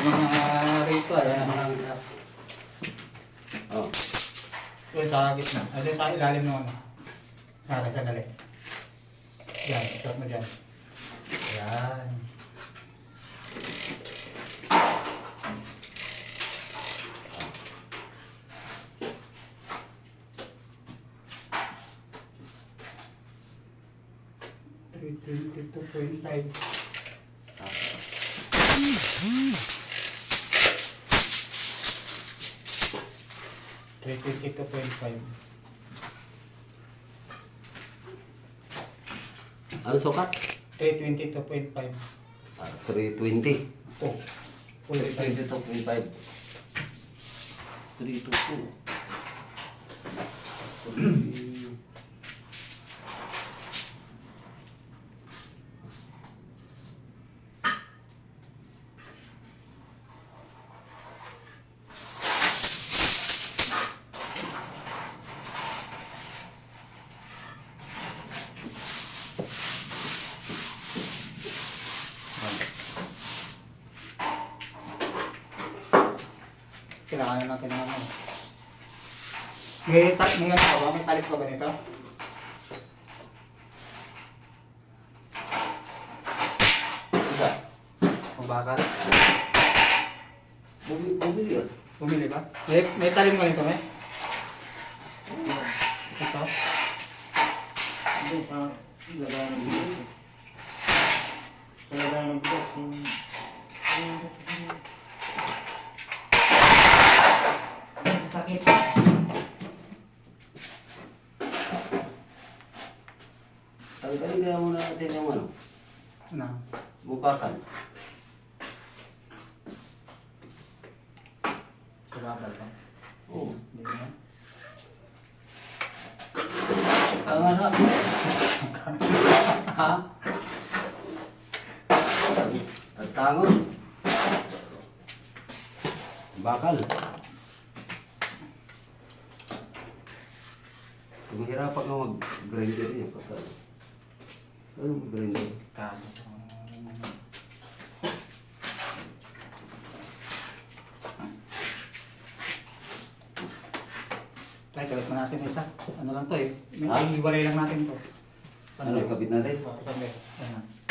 mga rito ay Oh. ito sa gitna. Ito sa ilalim ng ano. Sandali. Yan, stop mo dyan. Yan. Ito 25. 322.5. Ano sukat? 322.5. 320. Oh. Full size. 322.5. 322. Kailangan natin ng ano. May ano ka ba? May talit ka ba nito? Isa. O bakal? Bumili yun. Bumili ba? May talim ka nito, may? Ito? Hindi, sa lagayan ng bigas. Sa lagayan ng bigas. Sakit. Tanggalin kaya muna natin yung ano, Ano? bubakan. Sa bakal ba? Oo. Hindi na. Tama na. Ha? At tangon. Bakal. Mahirapan ka mag-grinder niya pagka. Ano mag-grinder? Kaso. Ay, kalit na natin isa. Ano lang to eh. Ha? May iwalay lang natin to. Ano, kabit natin? Sabi. Ayan na.